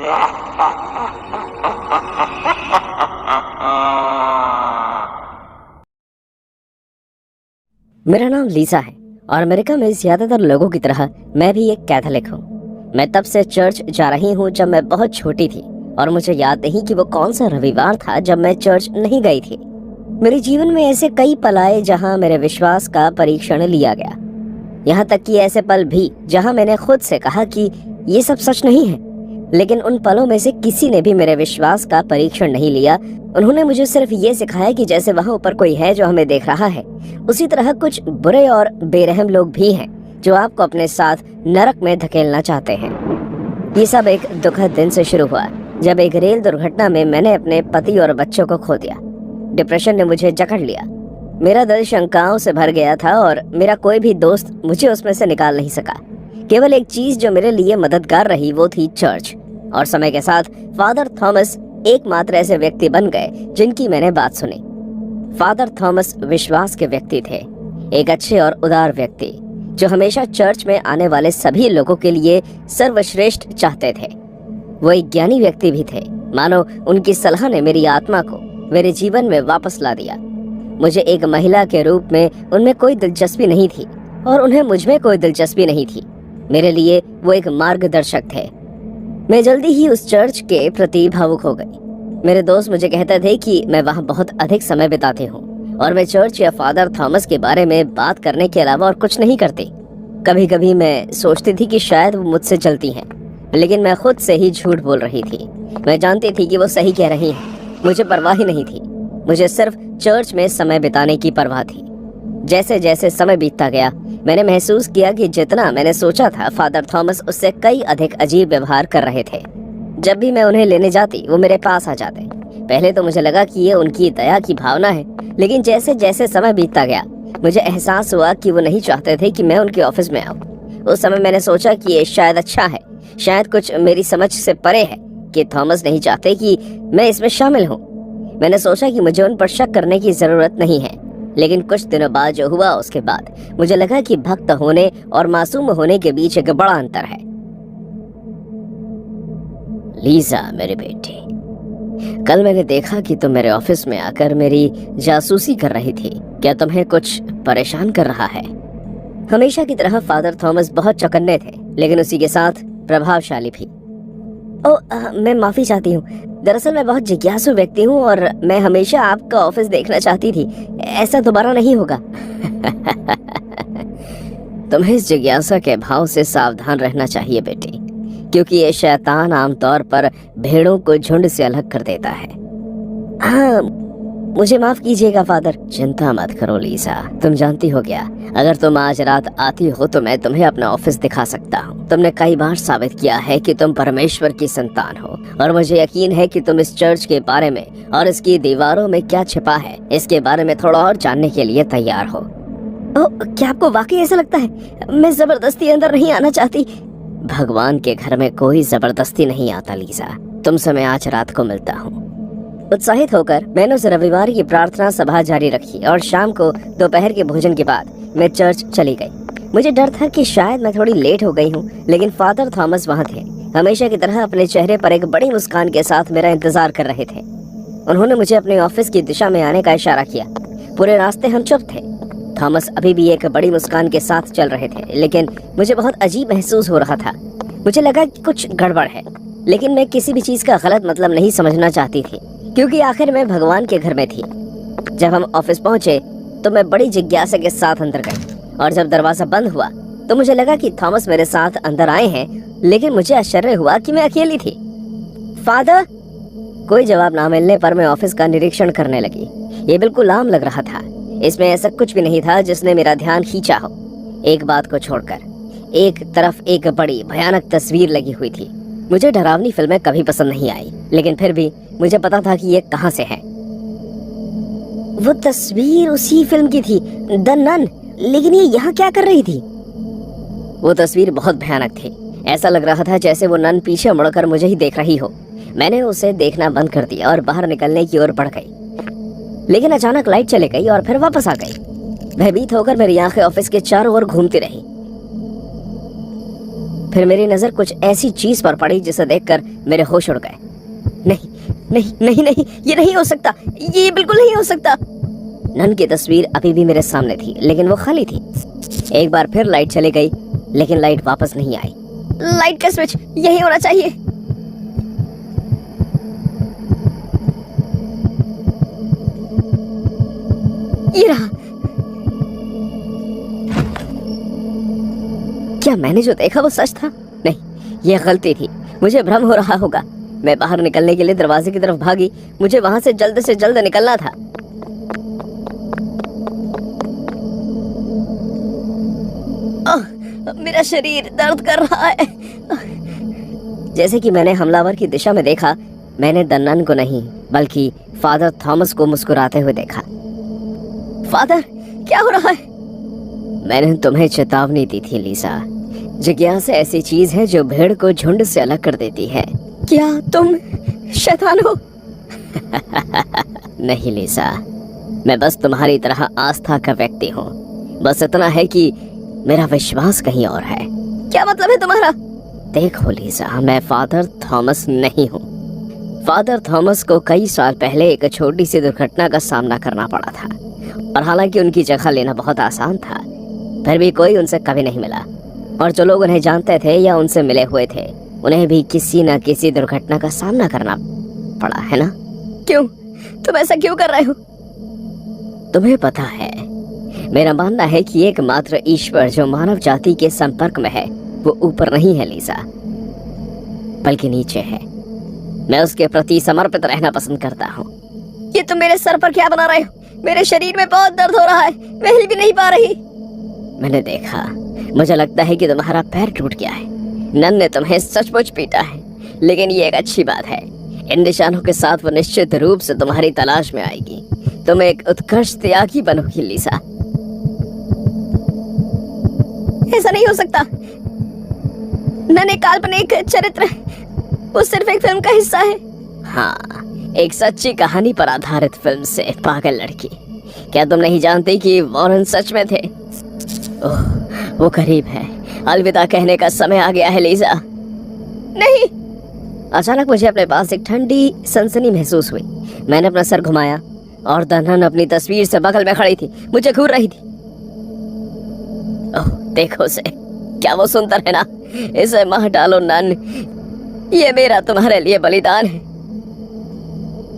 मेरा नाम लीसा है और अमेरिका में ज्यादातर लोगों की तरह मैं भी एक कैथोलिक हूँ। मैं तब से चर्च जा रही हूँ जब मैं बहुत छोटी थी और मुझे याद नहीं कि वो कौन सा रविवार था जब मैं चर्च नहीं गई थी। मेरे जीवन में ऐसे कई पल आए जहाँ मेरे विश्वास का परीक्षण लिया गया। यहाँ तक कि ऐसे पल भी जहाँ मैंने खुद से कहा कि ये सब सच नहीं है। लेकिन उन पलों में से किसी ने भी मेरे विश्वास का परीक्षण नहीं लिया। उन्होंने मुझे सिर्फ ये सिखाया कि जैसे वहाँ ऊपर कोई है जो हमें देख रहा है, उसी तरह कुछ बुरे और बेरहम लोग भी हैं जो आपको अपने साथ नरक में धकेलना चाहते हैं। ये सब एक दुखद दिन से शुरू हुआ जब एक रेल दुर्घटना में मैंने अपने पति और बच्चों को खो दिया। डिप्रेशन ने मुझे जकड़ लिया। मेरा दिल शंकाओं से भर गया था और मेरा कोई भी दोस्त मुझे उसमें से निकाल नहीं सका। केवल एक चीज जो मेरे लिए मददगार रही वो थी चर्च। और समय के साथ फादर थॉमस एकमात्र ऐसे व्यक्ति बन गए जिनकी मैंने बात सुनी। फादर थॉमस विश्वास के व्यक्ति थे, एक अच्छे और उदार व्यक्ति जो हमेशा चर्च में आने वाले सभी लोगों के लिए सर्वश्रेष्ठ चाहते थे। वो एक ज्ञानी व्यक्ति भी थे, मानो उनकी सलाह ने मेरी आत्मा को मेरे जीवन में वापस ला दिया। मुझे एक महिला के रूप में उनमें कोई दिलचस्पी नहीं थी और उन्हें मुझ में कोई दिलचस्पी नहीं थी। मेरे लिए वो एक मार्गदर्शक थे। मैं जल्दी ही उस चर्च के प्रति भावुक हो गई। मेरे दोस्त मुझे कहते थे कि मैं वहाँ बहुत अधिक समय बिताती हूँ और मैं चर्च या फादर थॉमस के बारे में बात करने के अलावा और कुछ नहीं करती। कभी कभी मैं सोचती थी कि शायद वो मुझसे चलती हैं, लेकिन मैं खुद से ही झूठ बोल रही थी। मैं जानती थी कि वो सही कह रही हैं। मुझे परवाह ही नहीं थी। मुझे सिर्फ चर्च में समय बिताने की परवाह थी। जैसे जैसे समय बीतता गया मैंने महसूस किया कि जितना मैंने सोचा था फादर थॉमस उससे कई अधिक अजीब व्यवहार कर रहे थे। जब भी मैं उन्हें लेने जाती वो मेरे पास आ जाते। पहले तो मुझे लगा कि ये उनकी दया की भावना है, लेकिन जैसे जैसे समय बीतता गया मुझे एहसास हुआ कि वो नहीं चाहते थे कि मैं उनके ऑफिस में आऊँ। उस समय मैंने सोचा कि ये शायद अच्छा है, शायद कुछ मेरी समझ से परे है कि थॉमस नहीं चाहते कि मैं इसमें शामिल हूँ। मैंने सोचा कि मुझे उन पर शक करने की जरूरत नहीं है। लेकिन कुछ दिनों बाद जो हुआ उसके बाद मुझे लगा कि भक्त होने और मासूम होने के बीच एक बड़ा अंतर है। लीजा मेरी बेटी, कल मैंने देखा कि तुम मेरे ऑफिस में आकर मेरी जासूसी कर रही थी। क्या तुम्हें कुछ परेशान कर रहा है? हमेशा की तरह फादर थॉमस बहुत चौकन्ने थे, लेकिन उसी के साथ प्रभावशाली भी। मैं माफी चाहती हूँ। दरअसल मैं बहुत जिज्ञासु व्यक्ति हूँ और मैं हमेशा आपका ऑफिस देखना चाहती थी। ऐसा दोबारा नहीं होगा। तुम्हें इस जिज्ञासा के भाव से सावधान रहना चाहिए बेटी, क्योंकि ये शैतान आमतौर पर भेड़ों को झुंड से अलग कर देता है। हाँ, मुझे माफ कीजिएगा फादर। चिंता मत करो लीसा, तुम जानती हो क्या, अगर तुम आज रात आती हो तो मैं तुम्हें अपना ऑफिस दिखा सकता हूँ। तुमने कई बार साबित किया है कि तुम परमेश्वर की संतान हो और मुझे यकीन है कि तुम इस चर्च के बारे में और इसकी दीवारों में क्या छिपा है इसके बारे में थोड़ा और जानने के लिए तैयार हो। क्या आपको वाकई ऐसा लगता है? मैं जबरदस्ती अंदर नहीं आना चाहती। भगवान के घर में कोई जबरदस्ती नहीं आता लीजा। तुमसे मैं आज रात को मिलता हूँ। उत्साहित होकर मैंने उस रविवार की प्रार्थना सभा जारी रखी और शाम को दोपहर के भोजन के बाद मैं चर्च चली गई। मुझे डर था कि शायद मैं थोड़ी लेट हो गई हूँ, लेकिन फादर थॉमस वहाँ थे, हमेशा की तरह अपने चेहरे पर एक बड़ी मुस्कान के साथ मेरा इंतजार कर रहे थे। उन्होंने मुझे अपने ऑफिस की दिशा में आने का इशारा किया। पूरे रास्ते हम चुप थे। थॉमस अभी भी एक बड़ी मुस्कान के साथ चल रहे थे, लेकिन मुझे बहुत अजीब महसूस हो रहा था। मुझे लगा कि कुछ गड़बड़ है, लेकिन मैं किसी भी चीज का गलत मतलब नहीं समझना चाहती थी, क्योंकि आखिर मैं भगवान के घर में थी। जब हम ऑफिस पहुंचे तो मैं बड़ी जिज्ञासा के साथ अंदर गई और जब दरवाजा बंद हुआ तो मुझे लगा कि थॉमस मेरे साथ अंदर आए हैं, लेकिन मुझे आश्चर्य हुआ कि मैं अकेली थी। फादर, कोई जवाब ना मिलने पर मैं ऑफिस का निरीक्षण करने लगी। ये बिल्कुल आम लग रहा था। इसमें ऐसा कुछ भी नहीं था जिसने मेरा ध्यान खींचा हो। एक बात को छोड़कर एक तरफ एक बड़ी भयानक तस्वीर लगी हुई थी। मुझे डरावनी फिल्में कभी पसंद नहीं आई, लेकिन फिर भी मुझे पता था कि ये कहां से है। वो तस्वीर उसी फिल्म की थी, द नन, लेकिन ये यहाँ क्या कर रही थी? वो तस्वीर बहुत भयानक थी। ऐसा लग रहा था जैसे वो नन पीछे मुड़कर मुझे ही देख रही हो। मैंने उसे देखना बंद कर दिया और बाहर निकलने की ओर बढ़ गई, लेकिन अचानक लाइट चली गई और फिर वापस आ गई। भयभीत होकर मेरी आंखें ऑफिस के चारों ओर घूमती रही। फिर मेरी नजर कुछ ऐसी चीज पर पड़ी जिसे देखकर मेरे होश उड़ गए। नहीं नहीं नहीं नहीं, ये नहीं हो सकता, ये बिल्कुल नहीं हो सकता। नन की तस्वीर अभी भी मेरे सामने थी, लेकिन वो खाली थी। एक बार फिर लाइट चली गई, लेकिन लाइट वापस नहीं आई। लाइट का स्विच यही होना चाहिए। ये रहा। क्या मैंने जो देखा वो सच था? नहीं, यह गलती थी। मुझे भ्रम हो रहा होगा। मैं बाहर निकलने के लिए दरवाजे की तरफ भागी। मुझे वहां से जल्द निकलना था। मेरा शरीर दर्द कर रहा है। जैसे कि मैंने हमलावर की दिशा में देखा, मैंने द नन को नहीं बल्कि फादर थॉमस को मुस्कुराते हुए देखा। फादर, क्या हो रहा है? मैंने तुम्हें चेतावनी दी थी लीसा। जिज्ञासा ऐसी चीज है जो भेड़ को झुंड से अलग कर देती है। क्या तुम शैतान हो? नहीं लीसा, मैं बस तुम्हारी तरह आस्था का व्यक्ति हूँ। बस इतना है कि मेरा विश्वास कहीं और है। क्या मतलब है तुम्हारा? देखो लीसा, मैं फादर थॉमस नहीं हूँ। फादर थॉमस को कई साल पहले एक छोटी सी दुर्घटना का सामना करना पड़ा था, और हालांकि उनकी जगह लेना बहुत आसान था, फिर भी कोई उनसे कभी नहीं मिला। और जो लोग उन्हें जानते थे या उनसे मिले हुए थे, उन्हें भी किसी न किसी दुर्घटना का सामना करना पड़ा, है ना? क्यों? तुम ऐसा क्यों कर रहे हो? तुम्हें पता है, मेरा मानना है कि एकमात्र ईश्वर जो मानव जाति के संपर्क में है वो ऊपर नहीं है लीसा, बल्कि नीचे है। मैं उसके प्रति समर्पित रहना पसंद करता हूँ। ये तुम मेरे सर पर क्या बना रहे हो? मेरे शरीर में बहुत दर्द हो रहा है, मैं हिल भी नहीं पा रही। मैंने देखा, मुझे लगता है कि तुम्हारा पैर टूट गया है। नन ने तुम्हें सचमुच पीटा है, लेकिन ये एक अच्छी बात है। इन निशानों के साथ वो निश्चित रूप से तुम्हारी तलाश में आएगी। तुम एक उत्कृष्ट त्यागी बनोगी लीसा। ऐसा नहीं हो सकता। नन एक काल्पनिक चरित्र, वो सिर्फ एक फिल्म का हिस्सा है। हाँ, एक सच्ची कहानी पर आधारित फिल्म से। पागल लड़की, क्या तुम नहीं जानती कि वॉरेन सच में थे? ओह, वो करीब है। अलविदा कहने का समय आ गया है लीजा। नहीं। अचानक मुझे अपने पास एक ठंडी सनसनी महसूस हुई। मैंने अपना सर घुमाया और द नन अपनी तस्वीर से बगल में खड़ी थी, मुझे घूर रही थी। ओह, देखो उसे, क्या वो सुंदर है ना? इसे मार डालो नन, ये मेरा तुम्हारे लिए बलिदान है।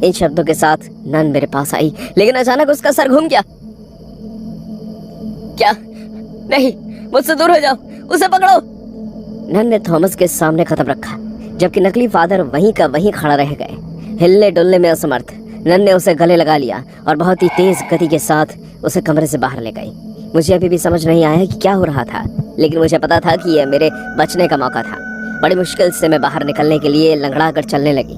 इन शब्दों के साथ नन मेरे पास आई, लेकिन अचानक उसका सर घूम गया। क्या? नहीं, मुझसे दूर हो जाओ, उसे पकड़ो। नन ने थॉमस के सामने कदम रखा, जबकि नकली फादर वहीं का वहीं खड़ा रह गए, हिलने डुलने में असमर्थ। नन ने उसे गले लगा लिया और बहुत ही तेज गति के साथ उसे कमरे से बाहर ले गई। मुझे अभी भी समझ नहीं आया कि क्या हो रहा था, लेकिन मुझे पता था कि यह मेरे बचने का मौका था। बड़ी मुश्किल से मैं बाहर निकलने के लिए लंगड़ा कर चलने लगी।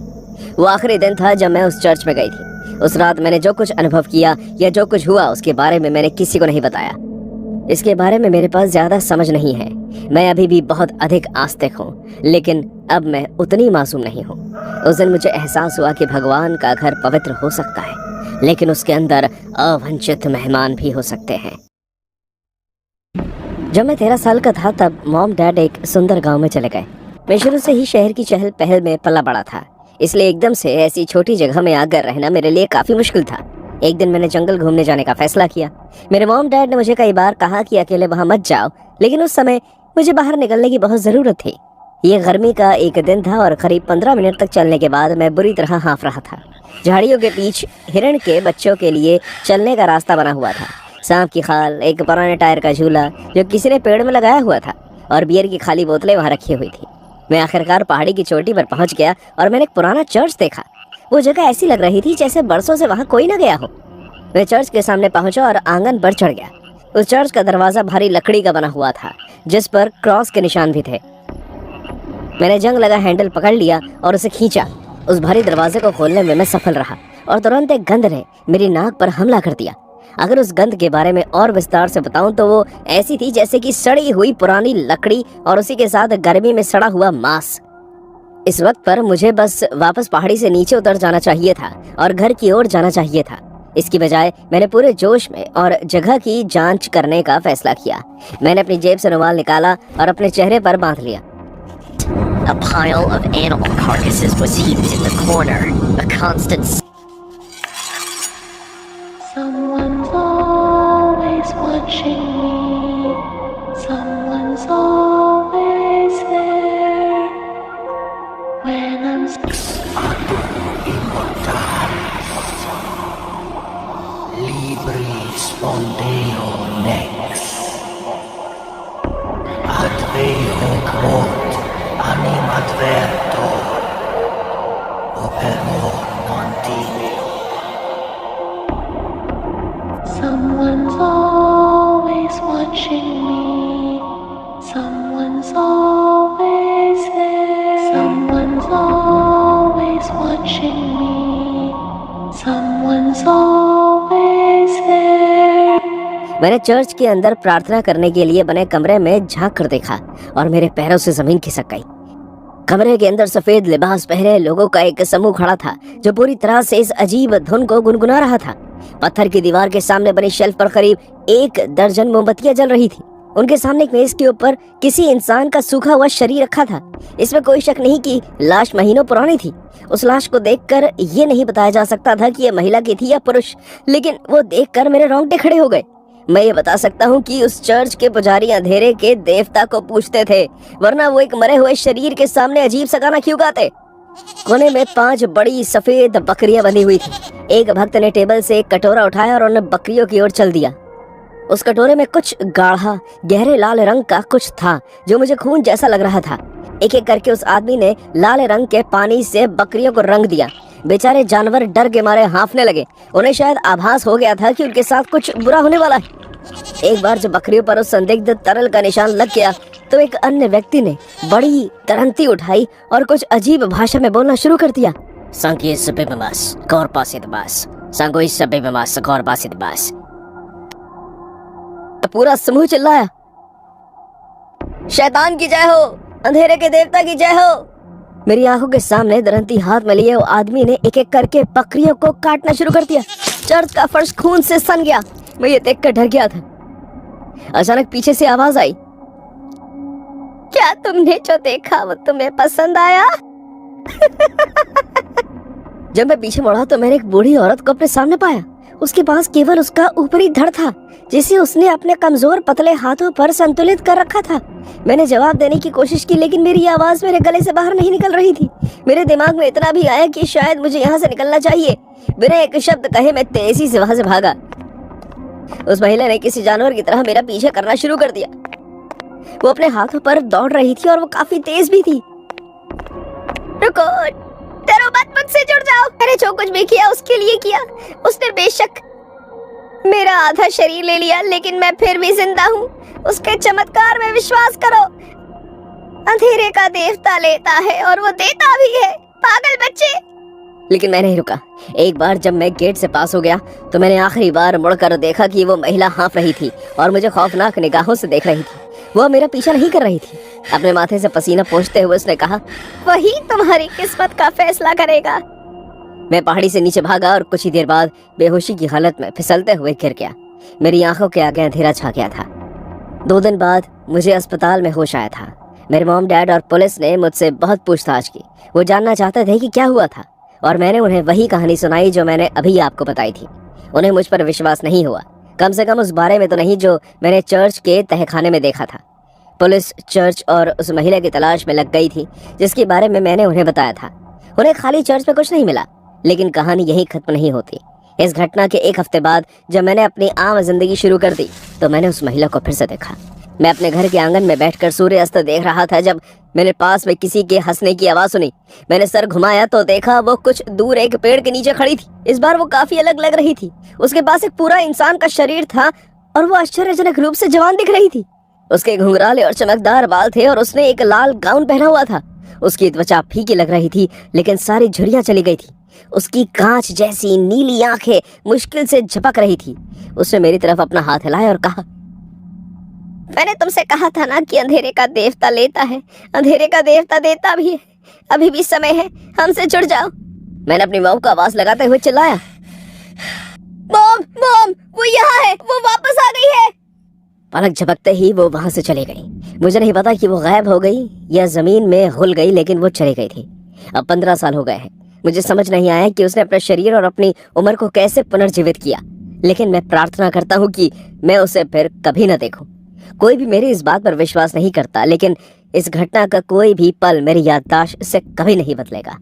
वो आखिरी दिन था जब मैं उस चर्च में गई थी। उस रात मैंने जो कुछ अनुभव किया या जो कुछ हुआ, उसके बारे में मैंने किसी को नहीं बताया। इसके बारे में मेरे पास ज्यादा समझ नहीं है। मैं अभी भी बहुत अधिक आस्तिक हूँ, लेकिन अब मैं उतनी मासूम नहीं हूँ। उस दिन मुझे एहसास हुआ कि भगवान का घर पवित्र हो सकता है, लेकिन उसके अंदर अवांछित मेहमान भी हो सकते हैं। जब मैं 13 साल का था, तब मॉम डैड एक सुंदर गांव में चले गए। मैं शुरू से ही शहर की चहल पहल में पला बड़ा था, इसलिए एकदम से ऐसी छोटी जगह में आकर रहना मेरे लिए काफी मुश्किल था। एक दिन मैंने जंगल घूमने जाने का फैसला किया। मेरे मॉम डैड ने मुझे कई बार कहा कि अकेले वहां मत जाओ, लेकिन उस समय मुझे बाहर निकलने की बहुत जरूरत थी। ये गर्मी का एक दिन था और करीब 15 मिनट तक चलने के बाद मैं बुरी तरह हाँफ रहा था। झाड़ियों के बीच हिरण के बच्चों के लिए चलने का रास्ता बना हुआ था। सांप की खाल, एक पुराने टायर का झूला जो किसी ने पेड़ में लगाया हुआ था, और बियर की खाली बोतलें वहां रखी हुई थी। मैं आखिरकार पहाड़ी की चोटी पर पहुंच गया और मैंने एक पुराना चर्च देखा। वो जगह ऐसी लग रही थी जैसे बरसों से वहां कोई ना गया हो। मैं चर्च के सामने पहुंचा और आंगन पर चढ़ गया। उस चर्च का दरवाजा भारी लकड़ी का बना हुआ था, जिस पर क्रॉस के निशान भी थे। मैंने जंग लगा हैंडल पकड़ लिया और उसे खींचा। उस भारी दरवाजे को खोलने में मैं सफल रहा, और तुरंत एक गंध ने मेरी नाक पर हमला कर दिया। अगर उस गंध के बारे में और विस्तार से बताऊं तो वो ऐसी थी जैसे कि सड़ी हुई पुरानी लकड़ी और उसी के साथ गर्मी में सड़ा हुआ मांस। इस वक्त पर मुझे बस वापस पहाड़ी से नीचे उतर जाना चाहिए था और घर की ओर जाना चाहिए था। इसकी बजाय मैंने पूरे जोश में और जगह की जांच करने का फैसला किया। मैंने अपनी जेब से रुमाल निकाला और अपने चेहरे पर बांध लिया। A pile of animal carcasses was heaped in the corner. A constant Someone's always watching me. Someone's always there. When I'm Libri spondeo nex. Adveo quod animadverto. Operor continui. Someone's always watching me. Someone's always there. Someone's always watching me. Someone's always there. मैंने church के अंदर प्रार्थना करने के लिए बने कमरे में झांक कर देखा और मेरे पैरों से जमीन खिसक गई। कमरे के अंदर सफेद लिबास पहने लोगों का एक समूह खड़ा था जो पूरी तरह से इस अजीब धुन को गुनगुना रहा था। पत्थर की दीवार के सामने बनी शेल्फ पर करीब 1 दर्जन मोमबत्तियां जल रही थी। उनके सामने एक मेज के ऊपर किसी इंसान का सूखा हुआ शरीर रखा था। इसमें कोई शक नहीं कि लाश महीनों पुरानी थी। उस लाश को देखकर ये नहीं बताया जा सकता था कि यह महिला की थी या पुरुष, लेकिन वो देखकर मेरे रोंगटे खड़े हो गए। मैं ये बता सकता हूँ कि उस चर्च के पुजारी अंधेरे के देवता को पूछते थे, वरना वो एक मरे हुए शरीर के सामने अजीब सा गाना क्यों गाते। कोने में 5 बड़ी सफेद बकरियां बंधी हुई थी। एक भक्त ने टेबल से एक कटोरा उठाया और उन बकरियों की ओर चल दिया। उस कटोरे में कुछ गाढ़ा गहरे लाल रंग का कुछ था जो मुझे खून जैसा लग रहा था। एक एक करके उस आदमी ने लाल रंग के पानी से बकरियों को रंग दिया। बेचारे जानवर डर के मारे हाँफने लगे। उन्हें शायद आभास हो गया था कि उनके साथ कुछ बुरा होने वाला है। एक बार जब बकरियों पर उस संदिग्ध तरल का निशान लग गया तो एक अन्य व्यक्ति ने बड़ी तरंती उठाई और कुछ अजीब भाषा में बोलना शुरू कर दिया। पूरा समूह चिल्लाया, शैतान की जय हो, अंधेरे के देवता की जय हो। मेरी आंखों के सामने दरंती हाथ में लिए वो आदमी ने एक एक करके बकरियों को काटना शुरू कर दिया। चर्च का फर्श खून से सन गया। मैं ये देखकर डर गया था। अचानक पीछे से आवाज आई, क्या तुमने जो देखा वो तुम्हें पसंद आया? जब मैं पीछे मुड़ा तो मैंने एक बूढ़ी औरत को अपने सामने पाया। उसके पास केवल उसका ऊपरी धड़ था जिसे उसने अपने कमजोर पतले हाथों पर संतुलित कर रखा था। मैंने जवाब देने की कोशिश की लेकिन मेरी आवाज मेरे गले से बाहर नहीं निकल रही थी। मेरे दिमाग में इतना भी आया कि शायद मुझे यहाँ से निकलना चाहिए। बिना एक शब्द कहे मैं तेजी से वहां से भागा। उस महिला ने किसी जानवर की तरह मेरा पीछे करना शुरू कर दिया। वो अपने हाथों पर दौड़ रही थी और वो काफी तेज भी थी। रुको, डरो मत, मुझसे जुड़ जाओ। मैंने जो कुछ भी किया उसके लिए किया। उसने बेशक मेरा आधा शरीर ले लिया लेकिन मैं फिर भी जिंदा हूँ। उसके चमत्कार में विश्वास करो। अंधेरे का देवता लेता है और वो देता भी है, पागल बच्चे। लेकिन मैं नहीं रुका। एक बार जब मैं गेट से पास हो गया तो मैंने आखिरी बार मुड़कर देखा कि वो महिला हाँफ रही थी और मुझे खौफनाक निगाहों से देख रही थी। वो मेरा पीछा नहीं कर रही थी। अपने माथे से पसीना पोंछते हुए उसने कहा, वही तुम्हारी किस्मत का फैसला करेगा। मैं पहाड़ी से नीचे भागा और कुछ ही देर बाद बेहोशी की हालत में फिसलते हुए गिर गया। मेरी आंखों के आगे अंधेरा छा गया था। 2 दिन बाद मुझे अस्पताल में होश आया था। मेरे मॉम, डैड और पुलिस ने मुझसे बहुत पूछताछ की। वो जानना चाहते थे कि क्या हुआ था और मैंने उन्हें वही कहानी सुनाई जो मैंने अभी आपको बताई थी। उन्हें मुझ पर विश्वास नहीं हुआ, कम से कम उस बारे में तो नहीं जो मैंने चर्च के तहखाने में देखा था। पुलिस चर्च और उस महिला की तलाश में लग गई थी जिसके बारे में मैंने उन्हें बताया था। उन्हें खाली चर्च में कुछ नहीं मिला, लेकिन कहानी यही खत्म नहीं होती। इस घटना के 1 हफ्ते बाद जब मैंने अपनी आम जिंदगी शुरू कर दी तो मैंने उस महिला को फिर से देखा। मैं अपने घर के आंगन में बैठकर सूर्यास्त देख रहा था जब मैंने पास में किसी के हंसने की आवाज सुनी। मैंने सर घुमाया तो देखा वो कुछ दूर एक पेड़ के नीचे खड़ी थी। इस बार वो काफी अलग लग रही थी। उसके पास एक पूरा इंसान का शरीर था और वो आश्चर्यजनक रूप से जवान दिख रही थी। उसके घुंघराले और चमकदार बाल थे और उसने एक लाल गाउन पहना हुआ था। उसकी त्वचा फीकी लग रही थी लेकिन सारी झुर्रियां चली गई थी। उसकी कांच जैसी नीली आंखें मुश्किल से झपक रही थी। उसने मेरी तरफ अपना हाथ हिलाया और कहा, मैंने तुमसे कहा था ना कि अंधेरे का देवता लेता है, अंधेरे का देवता देता भी है। अभी भी समय है, हमसे जुड़ जाओ। मैंने अपनी मॉम को आवाज लगाते हुए चिल्लाया, मॉम, मॉम, वो यहाँ है, वो वापस आ गई है। पलक झपकते ही वो वहां से चली गई। मुझे नहीं पता कि वो गायब हो गई या जमीन में घुल गई, लेकिन वो चली गई थी। अब 15 साल हो गए हैं। मुझे समझ नहीं आया कि उसने अपना शरीर और अपनी उम्र को कैसे पुनर्जीवित किया, लेकिन मैं प्रार्थना करता हूँ कि मैं उसे फिर कभी न देखूं। कोई भी मेरी इस बात पर विश्वास नहीं करता, लेकिन इस घटना का कोई भी पल मेरी याददाश्त से कभी नहीं बदलेगा।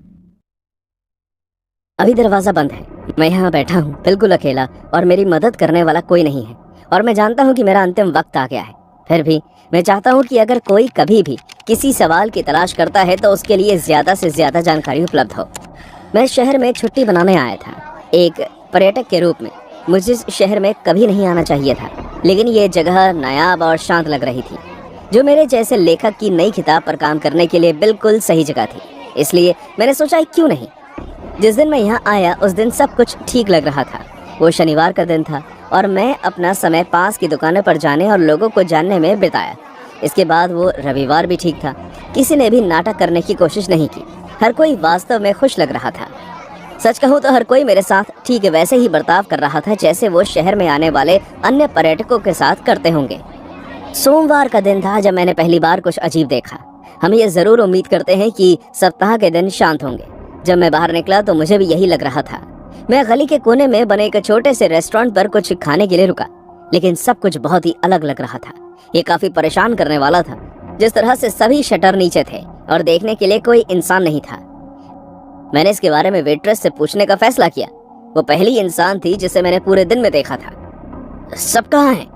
अभी दरवाजा बंद है। मैं यहाँ बैठा हूँ बिल्कुल अकेला, और मेरी मदद करने वाला कोई नहीं है, और मैं जानता हूँ कि मेरा अंतिम वक्त आ गया है। फिर भी मैं चाहता हूँ कि अगर कोई कभी भी किसी सवाल की तलाश करता है तो उसके लिए ज्यादा से ज्यादा जानकारी उपलब्ध हो। मैं शहर में छुट्टी बनाने आया था, एक पर्यटक के रूप में। मुझे इस शहर में कभी नहीं आना चाहिए था, लेकिन ये जगह नायाब और शांत लग रही थी, जो मेरे जैसे लेखक की नई किताब पर काम करने के लिए बिल्कुल सही जगह थी। इसलिए मैंने सोचा क्यों नहीं। जिस दिन मैं यहाँ आया उस दिन सब कुछ ठीक लग रहा था। वो शनिवार का दिन था और मैं अपना समय पास की दुकानों पर जाने और लोगों को जानने में बिताया। इसके बाद वो रविवार भी ठीक था। किसी ने भी नाटक करने की कोशिश नहीं की। हर कोई वास्तव में खुश लग रहा था। सच कहूँ तो हर कोई मेरे साथ ठीक वैसे ही बर्ताव कर रहा था जैसे वो शहर में आने वाले अन्य पर्यटकों के साथ करते होंगे। सोमवार का दिन था जब मैंने पहली बार कुछ अजीब देखा। हम ये जरूर उम्मीद करते हैं कि सप्ताह के दिन शांत होंगे। जब मैं बाहर निकला तो मुझे भी यही लग रहा था। मैं गली के कोने में बने एक छोटे से रेस्टोरेंट पर कुछ खाने के लिए रुका, लेकिन सब कुछ बहुत ही अलग लग रहा था। ये काफी परेशान करने वाला था। जिस तरह से सभी शटर नीचे थे और देखने के लिए कोई इंसान नहीं था। मैंने इसके बारे में वेट्रेस से पूछने का फैसला किया। वो पहली इंसान थी जिसे मैंने पूरे दिन में देखा था। सब कहाँ हैं?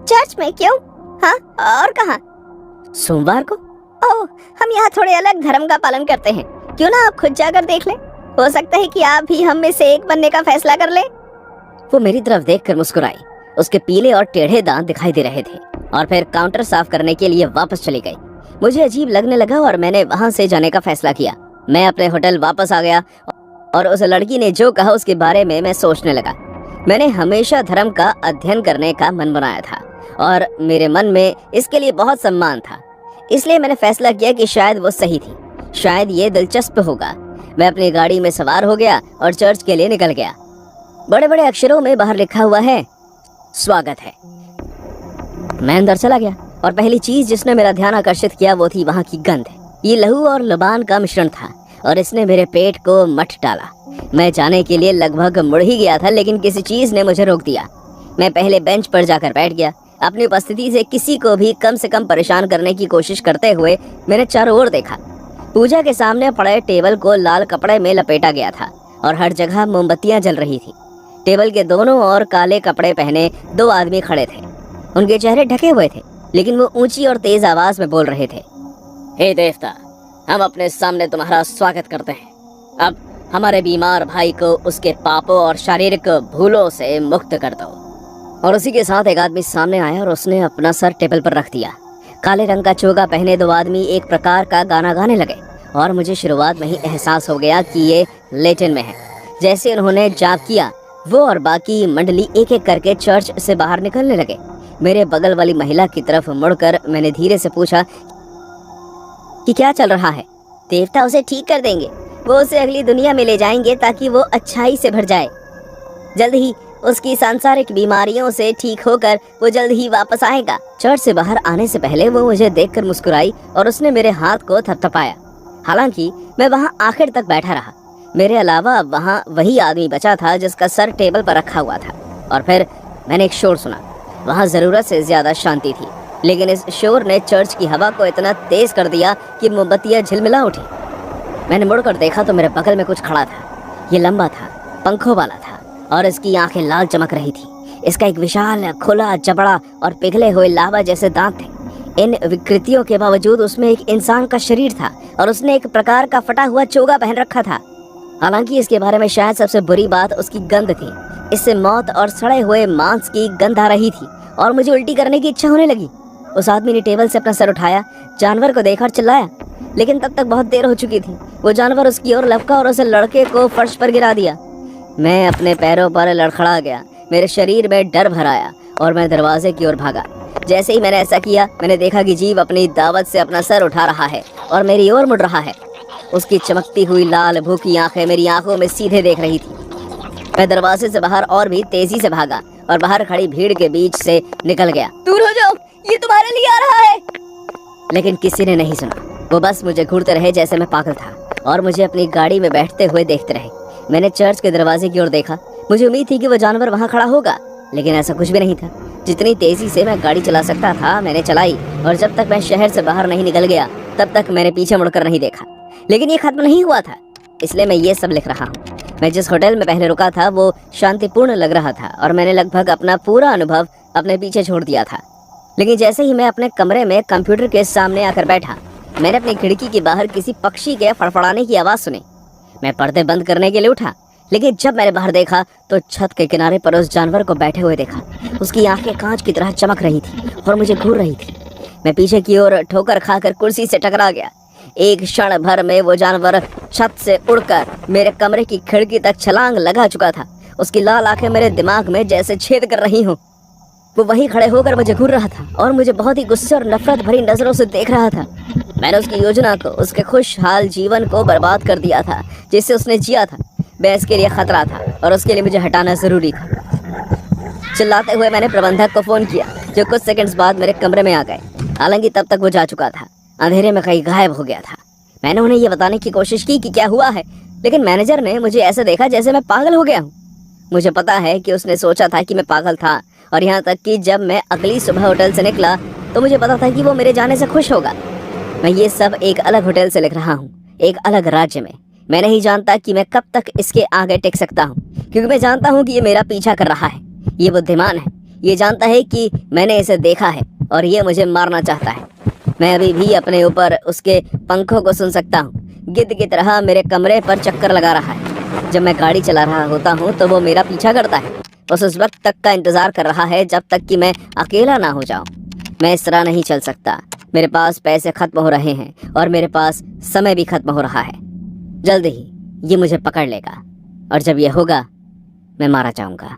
चर्च में। क्यों? हाँ, और कहाँ? सोमवार को? ओह, हम यहाँ थोड़े अलग धर्म का पालन करते हैं। क्यों ना आप खुद जाकर देख लें? हो सकता है कि आप भी हम में से एक बनने का फैसला कर लें। वो मेरी तरफ देखकर मुस्कुराई। उसके पीले और टेढ़े दांत दिखाई दे रहे थे और फिर काउंटर साफ करने के लिए वापस चली गई। मुझे अजीब लगने लगा और मैंने वहां से जाने का फैसला किया। मैं अपने होटल वापस आ गया और उस लड़की ने जो कहा उसके बारे में मैं सोचने लगा। मैंने हमेशा धर्म का अध्ययन करने का मन बनाया था और मेरे मन में इसके लिए बहुत सम्मान था। इसलिए मैंने फैसला किया कि शायद वो सही थी, शायद ये दिलचस्प होगा। मैं अपनी गाड़ी में सवार हो गया और चर्च के लिए निकल गया। बड़े बड़े अक्षरों में बाहर लिखा हुआ है, स्वागत है। मैं अंदर चला गया और पहली चीज जिसने मेरा ध्यान आकर्षित किया वो थी वहाँ की गंध। ये लहू और लबान का मिश्रण था और इसने मेरे पेट को मठ डाला। मैं जाने के लिए लगभग मुड़ ही गया था, लेकिन किसी चीज ने मुझे रोक दिया। मैं पहले बेंच पर जाकर बैठ गया। अपनी उपस्थिति से किसी को भी कम से कम परेशान करने की कोशिश करते हुए मैंने चारों ओर देखा। पूजा के सामने पड़े टेबल को लाल कपड़े में लपेटा गया था और हर जगह मोमबत्तियां जल रही थी। टेबल के दोनों ओर काले कपड़े पहने 2 आदमी खड़े थे। उनके चेहरे ढके हुए थे, लेकिन वो ऊंची और तेज आवाज में बोल रहे थे, हे देवता, हम अपने सामने तुम्हारा स्वागत करते हैं। अब हमारे बीमार भाई को उसके पापों और शारीरिक भूलों से मुक्त कर दो। और उसी के साथ एक आदमी सामने आया और उसने अपना सर टेबल पर रख दिया। काले रंग का चोगा पहने 2 आदमी एक प्रकार का गाना गाने लगे और मुझे शुरुआत में ही एहसास हो गया कि ये लैटिन में है। जैसे उन्होंने जाप किया, वो और बाकी मंडली एक एक करके चर्च से बाहर निकलने लगे। मेरे बगल वाली महिला की तरफ मुड़कर मैंने धीरे से पूछा कि क्या चल रहा है। देवता उसे ठीक कर देंगे। वो उसे अगली दुनिया में ले जाएंगे ताकि वो अच्छाई से भर जाए। जल्द ही उसकी सांसारिक बीमारियों से ठीक होकर वो जल्द ही वापस आएगा। चर्च से बाहर आने से पहले वो मुझे देखकर मुस्कुराई और उसने मेरे हाथ को थपथपाया। हालांकि मैं वहाँ आखिर तक बैठा रहा। मेरे अलावा वहाँ वही आदमी बचा था जिसका सर टेबल पर रखा हुआ था। और फिर मैंने एक शोर सुना। वहाँ जरूरत से ज्यादा शांति थी, लेकिन इस शोर ने चर्च की हवा को इतना तेज कर दिया कि मोमबत्तियां झिलमिला उठी। मैंने मुड़कर देखा तो मेरे बगल में कुछ खड़ा था। ये लंबा था, पंखों वाला था और इसकी आंखें लाल चमक रही थी। इसका एक विशाल खुला जबड़ा और पिघले हुए लावा जैसे दांत थे। इन विकृतियों के बावजूद उसमें एक इंसान का शरीर था और उसने एक प्रकार का फटा हुआ चोगा पहन रखा था। हालांकि इसके बारे में शायद सबसे बुरी बात उसकी गंध थी। इससे मौत और सड़े हुए मांस की गंध आ रही थी और मुझे उल्टी करने की इच्छा होने लगी। उस आदमी ने टेबल से अपना सर उठाया, जानवर को देखा और चिल्लाया, लेकिन तब तक बहुत देर हो चुकी थी। वो जानवर उसकी ओर लपका और उस लड़के को फर्श पर गिरा दिया। मैं अपने पैरों पर लड़खड़ा गया। मेरे शरीर में डर भर आया और मैं दरवाजे की ओर भागा। जैसे ही मैंने ऐसा किया, मैंने देखा कि जीव अपनी दावत से अपना सर उठा रहा है और मेरी ओर मुड़ रहा है। उसकी चमकती हुई लाल भूखी आंखें मेरी आंखों में सीधे देख रही थी। मैं दरवाजे से बाहर और भी तेजी से भागा और बाहर खड़ी भीड़ के बीच से निकल गया। दूर हो जाओ, ये तुम्हारे लिए आ रहा है। लेकिन किसी ने नहीं सुना। वो बस मुझे घूरते रहे जैसे मैं पागल था और मुझे अपनी गाड़ी में बैठते हुए देखते रहे। मैंने चर्च के दरवाजे की ओर देखा। मुझे उम्मीद थी कि वो जानवर वहाँ खड़ा होगा, लेकिन ऐसा कुछ भी नहीं था। जितनी तेजी से मैं गाड़ी चला सकता था मैंने चलाई, और जब तक मैं शहर से बाहर नहीं निकल गया तब तक मैंने पीछे मुड़कर नहीं देखा। लेकिन ये खत्म नहीं हुआ था, इसलिए मैं ये सब लिख रहा हूँ। मैं जिस होटल में पहले रुका था वो शांतिपूर्ण लग रहा था और मैंने लगभग अपना पूरा अनुभव अपने पीछे छोड़ दिया था। लेकिन जैसे ही मैं अपने कमरे में कंप्यूटर के सामने आकर बैठा, मैंने अपनी खिड़की के बाहर किसी पक्षी के फड़फड़ाने की आवाज़ सुनी। मैं पर्दे बंद करने के लिए उठा, लेकिन जब मैंने बाहर देखा तो छत के किनारे पर उस जानवर को बैठे हुए देखा। उसकी आंखें कांच की तरह चमक रही थी और मुझे घूर रही थी। मैं पीछे की ओर ठोकर खाकर कुर्सी से टकरा गया। एक क्षण भर में वो जानवर छत से उड़कर मेरे कमरे की खिड़की तक छलांग लगा चुका था। उसकी लाल आंखें मेरे दिमाग में जैसे छेद कर रही हों। वो वहीं खड़े होकर मुझे घूर रहा था और मुझे बहुत ही गुस्से और नफरत भरी नजरों से देख रहा था। मैंने उसकी योजना को, उसके खुशहाल जीवन को बर्बाद कर दिया था जिससे उसने जिया था। मैं इसके लिए खतरा था और उसके लिए मुझे हटाना जरूरी था। चिल्लाते हुए मैंने प्रबंधक को फोन किया, जो कुछ सेकंड्स बाद मेरे कमरे में आ गए। हालांकि तब तक वो जा चुका था, अंधेरे में कहीं गायब हो गया था। मैंने उन्हें ये बताने की कोशिश की कि क्या हुआ है, लेकिन मैनेजर ने मुझे ऐसे देखा जैसे मैं पागल हो गया हूँ। मुझे पता है कि उसने सोचा था कि मैं पागल था, और यहाँ तक कि जब मैं अगली सुबह होटल से निकला तो मुझे पता था कि वो मेरे जाने से खुश होगा। मैं ये सब एक अलग होटल से लिख रहा हूँ, एक अलग राज्य में। मैं नहीं जानता कि मैं कब तक इसके आगे टिक सकता हूँ, क्योंकि मैं जानता हूँ कि ये मेरा पीछा कर रहा है। ये बुद्धिमान है, ये जानता है कि मैंने इसे देखा है और ये मुझे मारना चाहता है। मैं अभी भी अपने ऊपर उसके पंखों को सुन सकता हूँ। गिद्ध की तरह मेरे कमरे पर चक्कर लगा रहा है। जब मैं गाड़ी चला रहा होता हूँ तो वो मेरा पीछा करता है। बस उस वक्त तक का इंतजार कर रहा है जब तक कि मैं अकेला ना हो जाऊं। मैं इस तरह नहीं चल सकता। मेरे पास पैसे खत्म हो रहे हैं और मेरे पास समय भी खत्म हो रहा है। जल्द ही ये मुझे पकड़ लेगा और जब ये होगा मैं मारा जाऊंगा।